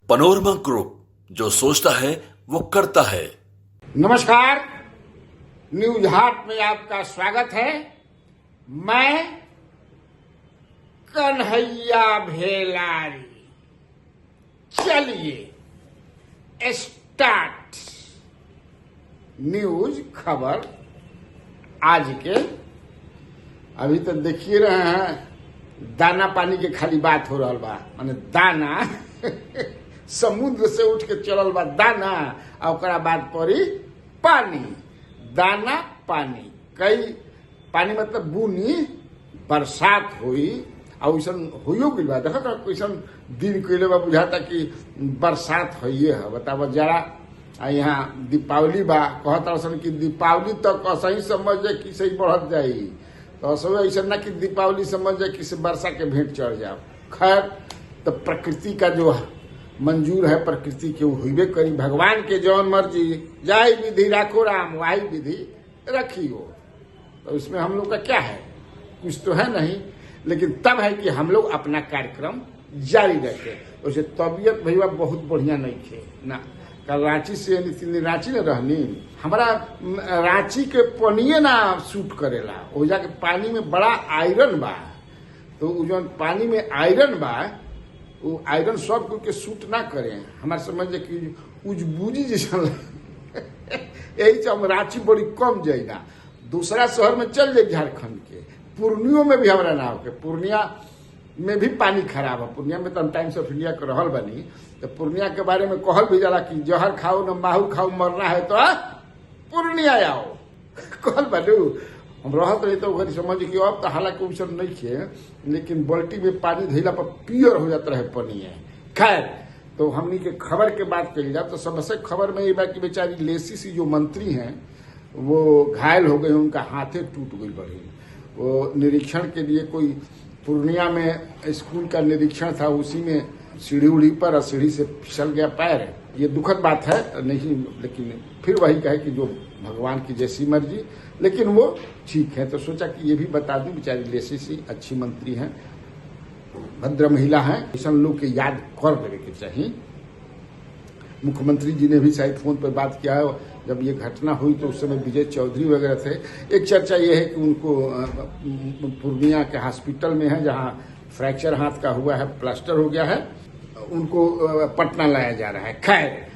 Panorama group, जो सोचता है वो करता है। नमस्कार, न्यूज हाट में आपका स्वागत है। मैं कन्हैया भेलारी। चलिए स्टार्ट। न्यूज खबर आज के अभी तो देखिए रहे हैं, दाना पानी के खाली बात हो रहा बा। माने दाना समुद्र से उठ के चलल बा दाना, और ओकरा बाद पड़ी पानी। दाना पानी, कई पानी मतलब बुनी बरसात हुई, और वैसन होइयो गइल बा। देखो तो कैसन दिन कइले बा, बुझाता कि बरसात होइए है। बताओ जरा, यहाँ दीपावली बा, कहता सन कि दीपावली तक असही समझ जाए कि सही बढ़त जाई, तो असो ऐसा ना कि दीपावली समझ जाए कि से वर्षा के भेंट चढ़ जाओ। खैर, तो प्रकृति का जो मंजूर है, प्रकृति के हुईबे करी। भगवान के जौन मर्जी, जाय विधि राखो राम, वाही विधि रखियो। तो इसमें हम लोग का क्या है, कुछ तो है नहीं। लेकिन तब है कि हम लोग अपना कार्यक्रम जारी रखे। वैसे तबीयत भैया बहुत बढ़िया नहीं थे ना। कल रांची से रांची न रहनी, हमारा रांची के पनिये ना सूट करेला। हो जाके पानी में बड़ा आयरन बा, तो जो पानी में आयरन बा, वो आयरन सब के सूट ना करे। हमारे समझ कि उजबूजी जैसा यही से हम रांची बड़ी कम जाइना। दूसरा शहर में चल जाए, झारखंड के पूर्णियों में भी हमारा ना होके। पूर्णिया में भी पानी खराब है। पूर्णिया में तो हम टाइम्स ऑफ इंडिया के रहल बनी, तो पूर्णिया के बारे में कहल भी जाला कि जहर खाओ न माहू खाओ, मरना है तो पूर्णिया आओ। कहल बनू हम रहत रही तो घरी समझ कि अब तो हालांकि उस नहीं खे, लेकिन बाल्टी में पानी धैला पर पियर हो जाता रहे पानी है। खैर, तो हमनी के खबर के बात कही जाए तो सबसे खबर में ये बात कि बेचारी लेसी सी जो मंत्री हैं वो घायल हो गए, उनका हाथे टूट गई बड़ी। वो निरीक्षण के लिए कोई पूर्णिया में स्कूल का निरीक्षण था, उसी में सीढ़ी उड़ी पर और सीढ़ी से फिसल गया पैर। ये दुखद बात है नहीं, लेकिन फिर वही कहे कि जो भगवान की जैसी मर्जी। लेकिन वो ठीक है, तो सोचा कि ये भी बता दूं, बेचारी लेसी सी अच्छी मंत्री हैं, भद्र महिला हैं, ऐसा लोग के याद कर देने के चाहिए। मुख्यमंत्री जी ने भी शायद फोन पर बात किया है। जब ये घटना हुई तो उस समय विजय चौधरी वगैरह थे। एक चर्चा ये है कि उनको पूर्णिया के हॉस्पिटल में है, जहां फ्रैक्चर हाथ का हुआ है, प्लास्टर हो गया है, उनको पटना लाया जा रहा है। खैर,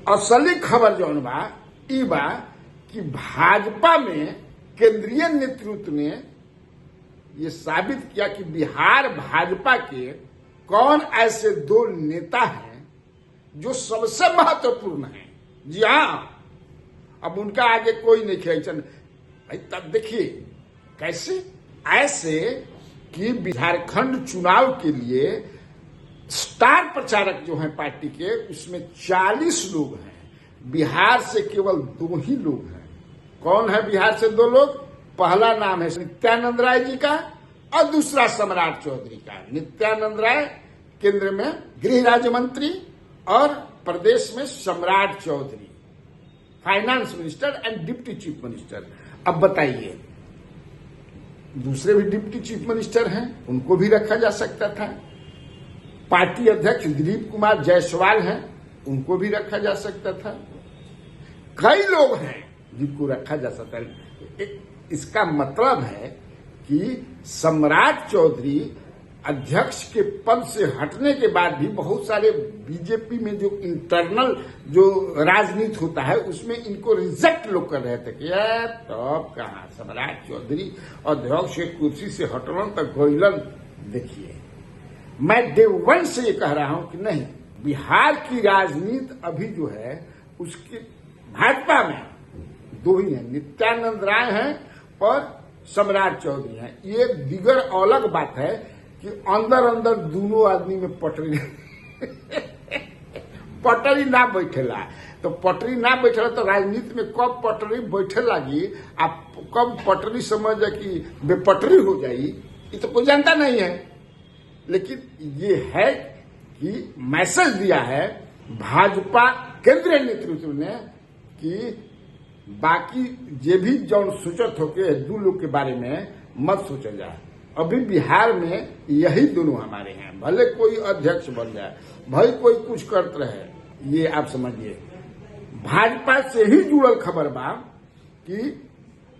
असली खबर जौन बा ई बा कि भाजपा में केंद्रीय नेतृत्व ने ये साबित किया कि बिहार भाजपा के कौन ऐसे दो नेता हैं जो सबसे महत्वपूर्ण हैं। जी हाँ, अब उनका आगे कोई नहीं खेचन। तब देखिए कैसे, ऐसे कि झारखंड चुनाव के लिए स्टार प्रचारक जो हैं पार्टी के, उसमें 40 लोग हैं। बिहार से केवल 2 ही लोग हैं। कौन है बिहार से 2 लोग? पहला नाम है नित्यानंद राय जी का, और दूसरा सम्राट चौधरी का। नित्यानंद राय केंद्र में गृह राज्य मंत्री, और प्रदेश में Samrat Choudhary finance minister and deputy chief minister. अब बताइए, दूसरे भी डिप्टी चीफ मिनिस्टर हैं, उनको भी रखा जा सकता था। पार्टी अध्यक्ष दिलीप कुमार जायसवाल हैं, उनको भी रखा जा सकता था। कई लोग हैं जिनको रखा जा सकता है। इसका मतलब है कि सम्राट चौधरी अध्यक्ष के पद से हटने के बाद भी बहुत सारे बीजेपी में जो इंटरनल जो राजनीति होता है, उसमें इनको रिजेक्ट लोग कर रहे थे कि यार तब कहाँ सम्राट चौधरी अध्यक्ष के कुर्सी से हटलन तक गोइलन। देखिए, मैं डे 1 से ये कह रहा हूं कि नहीं, बिहार की राजनीति अभी जो है उसकी भाजपा में 2 ही हैं, नित्यानंद राय हैं और सम्राट चौधरी हैं। ये दिगर अलग बात है कि अंदर अंदर दोनों आदमी में पटरी ना बैठेला। तो पटरी ना बैठेला तो राजनीति में कब पटरी बैठे लगी, आप कब पटरी समझ कि बेपटरी हो जाई, ये तो कोई जानता नहीं है। लेकिन ये है कि मैसेज दिया है भाजपा केंद्रीय नेतृत्व ने कि बाकी जे भी जौन सोचत होके 2 लोग के बारे में मत सोचा जाए। अभी बिहार में यही दोनों हमारे हैं, भले कोई अध्यक्ष बन जाए, भाई कोई कुछ करत रहे, ये आप समझिए। भाजपा से ही जुड़ल खबर बा कि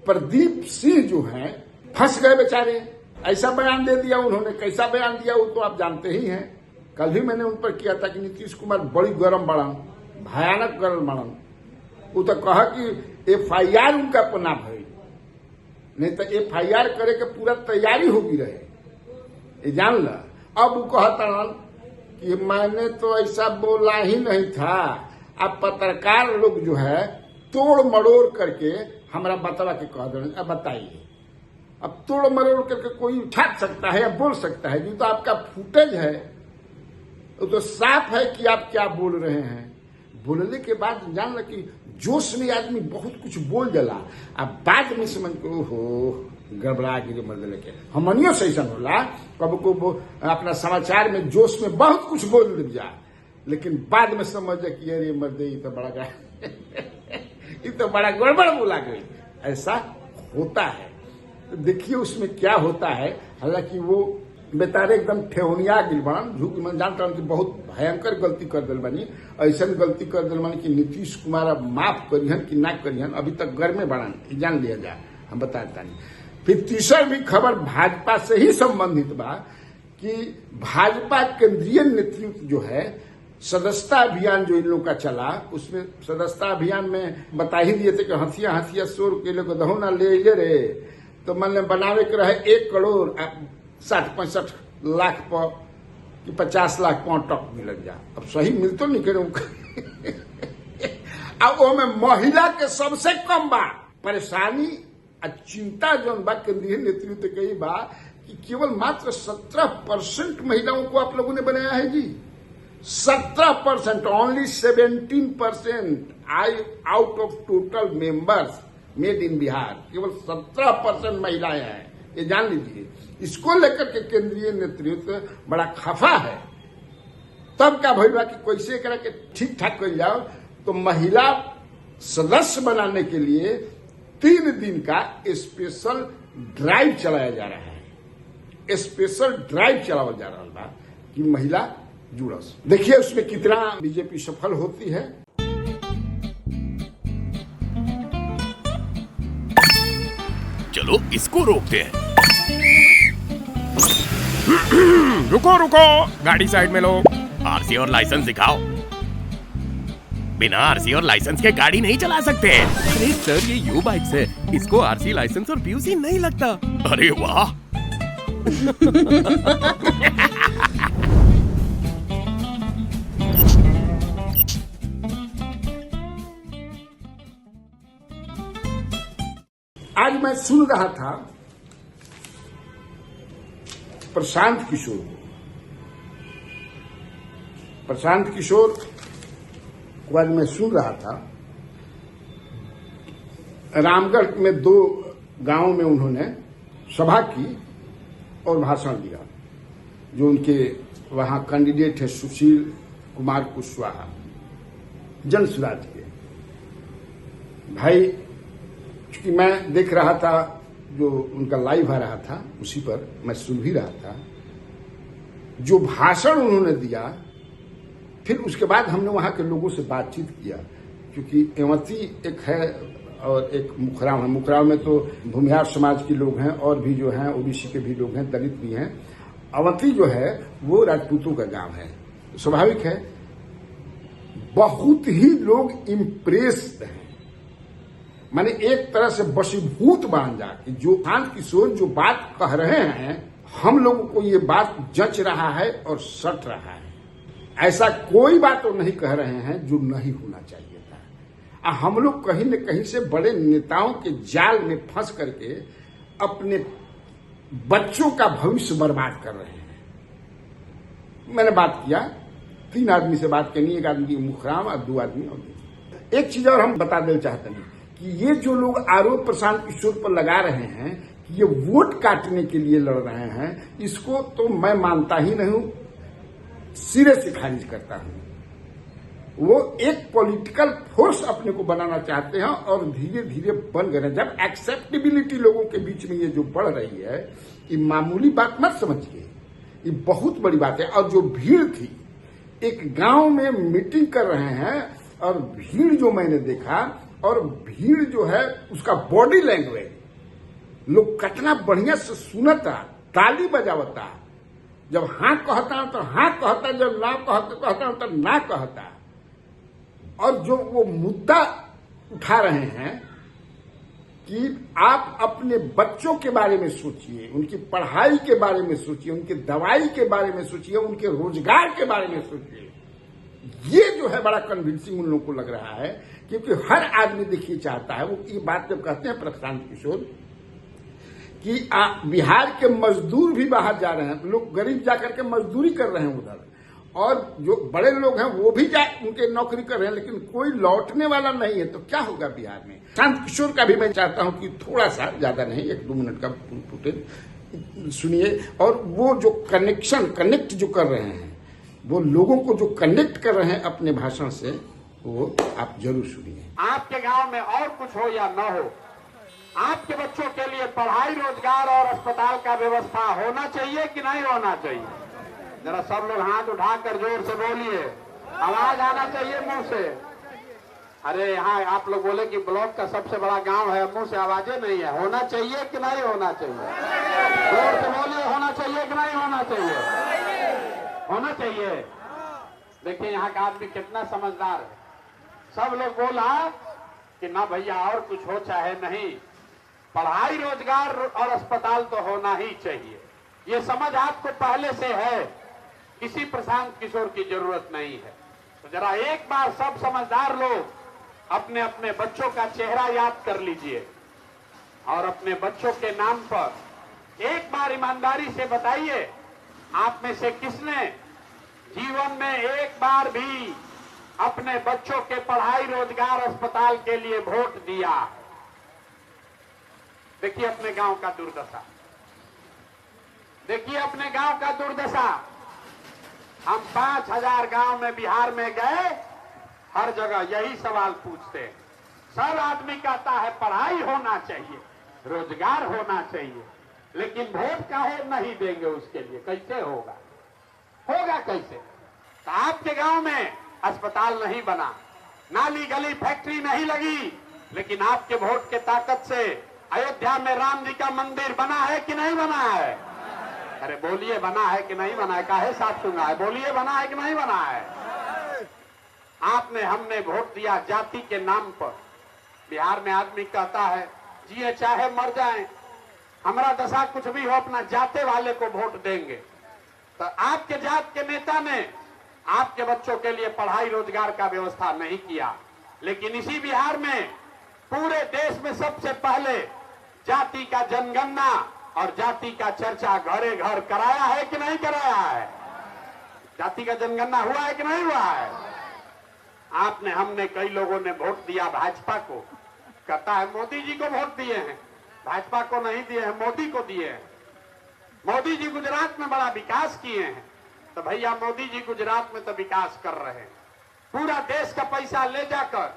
प्रदीप सिंह जो है फंस गए बेचारे। ऐसा बयान दे दिया उन्होंने, कैसा बयान दिया वो तो आप जानते ही हैं। कल भी मैंने उन पर किया था कि नीतीश कुमार बड़ी गर्म बड़न, भयानक गर्म बड़न। वो तो कहा कि FIR उनका पना भई, नहीं तो FIR करे के पूरा तैयारी होगी रहे, ये जान ला। अब वो कहता कि मैंने तो ऐसा बोला ही नहीं था। अब पत्रकार लोग जो है तोड़ मड़ोड़ करके हमारा बतला के कह दें। अब बताइए, अब तोड़ मरोड़ करके कोई उठा सकता है या बोल सकता है? जो तो आपका फुटेज है वो तो साफ है कि आप क्या बोल रहे हैं। बोलने के बाद जान लो कि जोश में आदमी बहुत कुछ बोल जाला, अब बाद में समझ को ओहो गड़बड़ा गिरे मर्द लेके। हमनियों से ऐसा होला, कब को अपना समाचार में जोश में बहुत कुछ बोल दे जा, लेकिन बाद में समझ कि अरे मर्दे ये तो बड़ा ये तो बड़ा गड़बड़ बोला गई। ऐसा होता है। देखिए उसमें क्या होता है। हालांकि वो बेचारे एकदम ठेहुनिया गिल बन झूठ मन जानता हूं कि बहुत भयंकर गलती कर दिल बनी। ऐसा गलती कर दिल बनी कि नीतीश कुमार अब माफ करिहन कि ना करिहन, अभी तक घर में बढ़न जान लिया जाए, हम बताता नहीं। फिर तीसरा भी खबर भाजपा से ही संबंधित बा कि भाजपा केंद्रीय नेतृत्व जो है सदस्यता अभियान जो इन लोग का चला, उसमें सदस्यता अभियान में बता ही दिए थे कि हंसिया हंसिया 100 रुपये लोग दहो ना ले रहे, तो मन बनावे के रहे 1 करोड़ 60-65 लाख पर कि 50 लाख पर टक मिल जा। अब सही मिलतो नहीं करे। अब वो में महिला के सबसे कम बा परेशानी और चिंता जौन बा केंद्रीय नेतृत्व के बा कि केवल मात्र 17% महिलाओं को आप लोगों ने बनाया है जी। 17%, only 17% out of total members made in Bihar, केवल 17% महिलाएं हैं, ये जान लीजिए। इसको लेकर के केंद्रीय नेतृत्व बड़ा खफा है। तब क्या भइल कि कैसे करा के ठीक ठाक कर जाओ, तो महिला सदस्य बनाने के लिए 3 दिन का स्पेशल ड्राइव चलाया जा रहा है। स्पेशल ड्राइव चलाया जा रहा बा कि महिला जुड़स। देखिए उसमें कितना बीजेपी सफल होती है। चलो इसको रोकते हैं। रुको रुको, गाड़ी साइड में लो। आरसी और लाइसेंस दिखाओ। बिना आरसी और लाइसेंस के गाड़ी नहीं चला सकते। अरे सर ये यू बाइक्स है, इसको आरसी लाइसेंस और पीयूसी नहीं लगता। अरे वाह। आज मैं सुन रहा था प्रशांत किशोर को आज मैं सुन रहा था। रामगढ़ में 2 गांवों में उन्होंने सभा की और भाषण दिया। जो उनके वहां कैंडिडेट है सुशील कुमार कुशवाहा, जन स्वराज के भाई। चूंकि मैं देख रहा था जो उनका लाइव आ रहा था, उसी पर मैं सुन भी रहा था जो भाषण उन्होंने दिया। फिर उसके बाद हमने वहां के लोगों से बातचीत किया, क्योंकि एवती एक है और एक मुखराम है। मुखराम में तो भूमिहार समाज के लोग हैं और भी जो हैं ओबीसी के भी लोग हैं, दलित भी हैं। अवंती जो है वो राजपूतों का गांव है। स्वाभाविक है, बहुत ही लोग इम्प्रेस्ड हैं। माने एक तरह से वशीभूत बन जा कि जो शांत किशोर जो बात कह रहे हैं, हम लोगों को ये बात जच रहा है और सट रहा है। ऐसा कोई बात तो नहीं कह रहे हैं जो नहीं होना चाहिए था। हम लोग कहीं न कहीं से बड़े नेताओं के जाल में फंस करके अपने बच्चों का भविष्य बर्बाद कर रहे हैं। मैंने बात किया, 3 आदमी से बात करनी, एक आदमी मुखराम और 2 आदमी और। एक चीज और हम बता देना चाहते हैं कि ये जो लोग आरोप प्रशांत किशोर पर लगा रहे हैं कि ये वोट काटने के लिए लड़ रहे हैं, इसको तो मैं मानता ही नहीं हूं, सिरे से खारिज करता हूं। वो एक पॉलिटिकल फोर्स अपने को बनाना चाहते हैं और धीरे धीरे बन गए। जब एक्सेप्टेबिलिटी लोगों के बीच में ये जो बढ़ रही है, ये मामूली बात मत समझिए, ये बहुत बड़ी बात है। और जो भीड़ थी एक गांव में मीटिंग कर रहे हैं और भीड़ जो मैंने देखा, और भीड़ जो है उसका बॉडी लैंग्वेज, लोग कितना बढ़िया से सुनता, ताली बजावता, जब हाँ कहता तो हाँ कहता, जब ना कहता तो ना कहता। और जो वो मुद्दा उठा रहे हैं कि आप अपने बच्चों के बारे में सोचिए, उनकी पढ़ाई के बारे में सोचिए, उनकी दवाई के बारे में सोचिए, उनके रोजगार के बारे में सोचिए, ये जो है बड़ा कन्विंसिंग उन लोगों को लग रहा है। क्योंकि हर आदमी देखिए चाहता है, वो ये बात जब कहते हैं प्रशांत किशोर कि बिहार के मजदूर भी बाहर जा रहे हैं, लोग गरीब जाकर के मजदूरी कर रहे हैं उधर, और जो बड़े लोग हैं वो भी उनके नौकरी कर रहे हैं, लेकिन कोई लौटने वाला नहीं है। तो क्या होगा बिहार में? प्रशांत किशोर का भी मैं चाहता हूं कि थोड़ा सा, ज्यादा नहीं, 1-2 मिनट का फुटेज सुनिए, और वो जो कनेक्ट जो कर रहे हैं, वो लोगों को जो कनेक्ट कर रहे हैं अपने भाषण से, वो आप जरूर सुनिए। आपके गांव में और कुछ हो या न हो, आपके बच्चों के लिए पढ़ाई, रोजगार और अस्पताल का व्यवस्था होना चाहिए कि नहीं होना चाहिए? जरा सब लोग हाथ उठाकर जोर से बोलिए, आवाज आना चाहिए मुंह से। अरे यहाँ आप लोग बोले कि ब्लॉक का सबसे बड़ा गांव है, मुंह से आवाजें नहीं है। होना चाहिए कि नहीं होना चाहिए? जोर से बोलिए, होना चाहिए कि नहीं होना चाहिए? होना चाहिए। देखिए यहाँ का आदमी कितना समझदार है। सब लोग बोला कि ना भैया और कुछ हो चाहे नहीं, पढ़ाई, रोजगार और अस्पताल तो होना ही चाहिए। ये समझ आपको पहले से है, किसी प्रशांत किशोर की जरूरत नहीं है। तो जरा एक बार सब समझदार लोग अपने अपने बच्चों का चेहरा याद कर लीजिए और अपने बच्चों के नाम पर एक बार ईमानदारी से बताइए, आप में से किसने जीवन में एक बार भी अपने बच्चों के पढ़ाई, रोजगार, अस्पताल के लिए वोट दिया? देखिए अपने गांव का दुर्दशा, देखिए अपने गांव का दुर्दशा। हम 5000 गांव में बिहार में गए, हर जगह यही सवाल पूछते हैं। सब आदमी कहता है पढ़ाई होना चाहिए, रोजगार होना चाहिए, लेकिन वोट काहे नहीं देंगे उसके लिए? कैसे होगा? होगा कैसे? तो आपके गांव में अस्पताल नहीं बना, नाली गली फैक्ट्री नहीं लगी, लेकिन आपके वोट के ताकत से अयोध्या में राम जी का मंदिर बना है कि नहीं बना है? अरे बोलिए, बना है कि नहीं बना है? काहे साथ सुना है? बोलिए, बना है कि नहीं बना है? आपने, हमने वोट दिया जाति के नाम पर। बिहार में आदमी कहता है जिए चाहे मर जाए, हमारा दशा कुछ भी हो, अपना जाते वाले को वोट देंगे। तो आपके जात के नेता ने आपके बच्चों के लिए पढ़ाई, रोजगार का व्यवस्था नहीं किया, लेकिन इसी बिहार में पूरे देश में सबसे पहले जाति का जनगणना और जाति का चर्चा घरे घर कराया है कि नहीं कराया है? जाति का जनगणना हुआ है कि नहीं हुआ है? आपने, हमने, कई लोगों ने वोट दिया भाजपा को। कहता है मोदी जी को वोट दिए हैं, भाजपा को नहीं दिए हैं, मोदी को दिए हैं। मोदी जी गुजरात में बड़ा विकास किए हैं। तो भैया मोदी जी गुजरात में तो विकास कर रहे हैं, पूरा देश का पैसा ले जाकर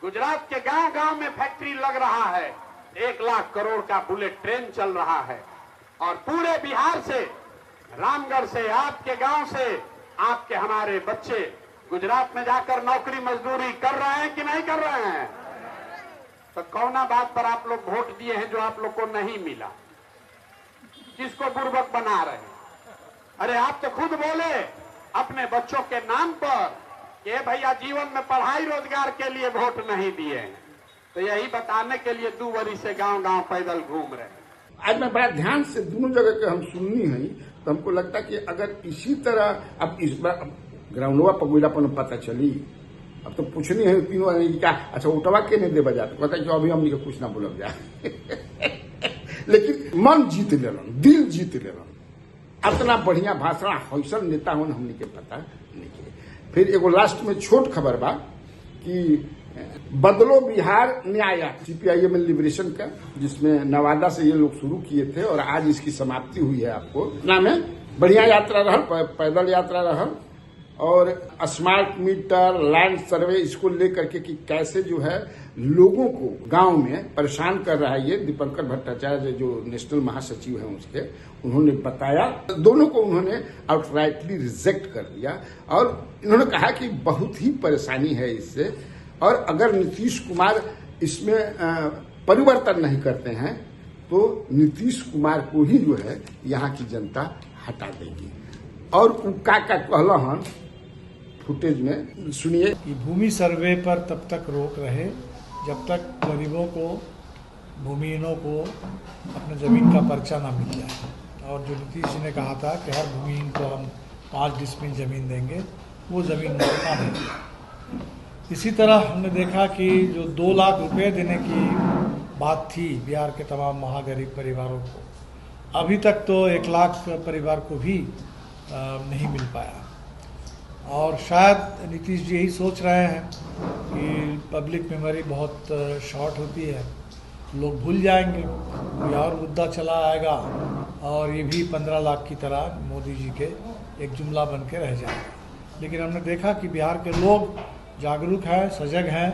गुजरात के गांव गांव में फैक्ट्री लग रहा है, 1 लाख करोड़ का बुलेट ट्रेन चल रहा है, और पूरे बिहार से, रामगढ़ से, आपके गांव से, आपके हमारे बच्चे गुजरात में जाकर नौकरी मजदूरी कर रहे हैं कि नहीं कर रहे हैं? तो कौना बात पर आप लोग वोट दिए हैं जो आप लोग को नहीं मिला? किसको बुर्बक बना रहे हैं? अरे आप तो खुद बोले अपने बच्चों के नाम पर कि भैया जीवन में पढ़ाई, रोजगार के लिए वोट नहीं दिए हैं। तो यही बताने के लिए 2 वरी से गांव गांव पैदल घूम रहे हैं। आज मैं बड़ा ध्यान से दोनों जगह के हम सुननी है, तो हमको लगता है कि अगर इसी तरह अब इस बार ग्राउंडवा पगुला पर पता चली, अब तो पूछनी है तीनों क्या, अच्छा उठवा के नहीं दे बजा, तो कहता है कि अभी हमने कुछ ना बोलब जाए। लेकिन मन जीत लेलन, दिल जीत लेलन, इतना बढ़िया भाषण हौसल नेता होन हमने के पता नहीं के। फिर एगो लास्ट में छोट खबर बा कि बदलो बिहार न्याय CPIM लिबरेशन का, जिसमें नवादा से ये लोग शुरू किए थे और आज इसकी समाप्ति हुई है। आपको नाम है बढ़िया यात्रा रहल, पैदल यात्रा रहल, और स्मार्ट मीटर, लैंड सर्वे, इसको लेकर के कि कैसे जो है लोगों को गांव में परेशान कर रहा है। ये दीपंकर भट्टाचार्य जो नेशनल महासचिव हैं उसके, उन्होंने बताया, दोनों को उन्होंने आउटराइटली रिजेक्ट कर दिया और इन्होंने कहा कि बहुत ही परेशानी है इससे, और अगर नीतीश कुमार इसमें परिवर्तन नहीं करते हैं तो नीतीश कुमार को ही जो है यहाँ की जनता हटा देगी। और का कहलन फुटेज में सुनिए कि भूमि सर्वे पर तब तक रोक रहे जब तक गरीबों को, भूमिहीनों को अपने ज़मीन का पर्चा ना मिल जाए। और जो नीतीश जी ने कहा था कि हर भूमिहीन को हम 5 डिसमिल ज़मीन देंगे, वो ज़मीन मिलता नहीं। इसी तरह हमने देखा कि जो 2 लाख रुपए देने की बात थी बिहार के तमाम महागरीब परिवारों को, अभी तक तो 1 लाख परिवार को भी नहीं मिल पाया। और शायद नीतीश जी यही सोच रहे हैं कि पब्लिक मेमोरी बहुत शॉर्ट होती है, लोग भूल जाएंगे, कोई और मुद्दा चला आएगा और ये भी 15 लाख की तरह मोदी जी के एक जुमला बन के रह जाएगा। लेकिन हमने देखा कि बिहार के लोग जागरूक हैं, सजग हैं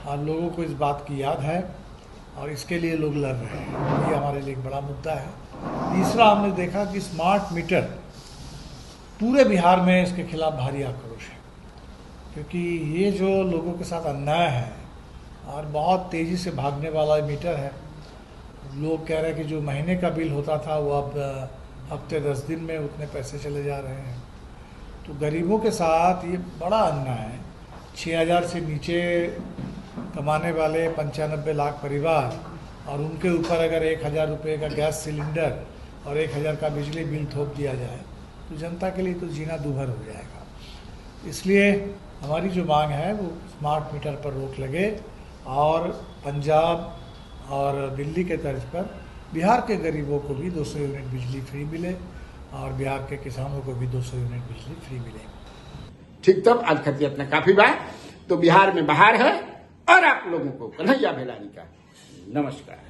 और लोगों को इस बात की याद है और इसके लिए लोग लड़ रहे हैं। ये हमारे लिए एक बड़ा मुद्दा है। तीसरा, हमने देखा कि स्मार्ट मीटर पूरे बिहार में इसके खिलाफ भारी आक्रोश है, क्योंकि ये जो लोगों के साथ अन्याय है और बहुत तेज़ी से भागने वाला मीटर है। लोग कह रहे हैं कि जो महीने का बिल होता था वो अब हफ्ते 10 दिन में उतने पैसे चले जा रहे हैं। तो गरीबों के साथ ये बड़ा अन्याय है। 6000 से नीचे कमाने वाले 95 लाख परिवार और उनके ऊपर अगर 1000 रुपये का गैस सिलेंडर और 1000 का बिजली बिल थोप दिया जाए तो जनता के लिए तो जीना दूभर हो जाएगा। इसलिए हमारी जो मांग है वो स्मार्ट मीटर पर रोक लगे और पंजाब और दिल्ली के तर्ज पर बिहार के गरीबों को भी 200 यूनिट बिजली फ्री मिले और बिहार के किसानों को भी 200 यूनिट बिजली फ्री मिले। ठीक, तब आज खतिया अपना काफी बात तो बिहार में बाहर है और आप लोगों को कन्हैया भेलानी का नमस्कार।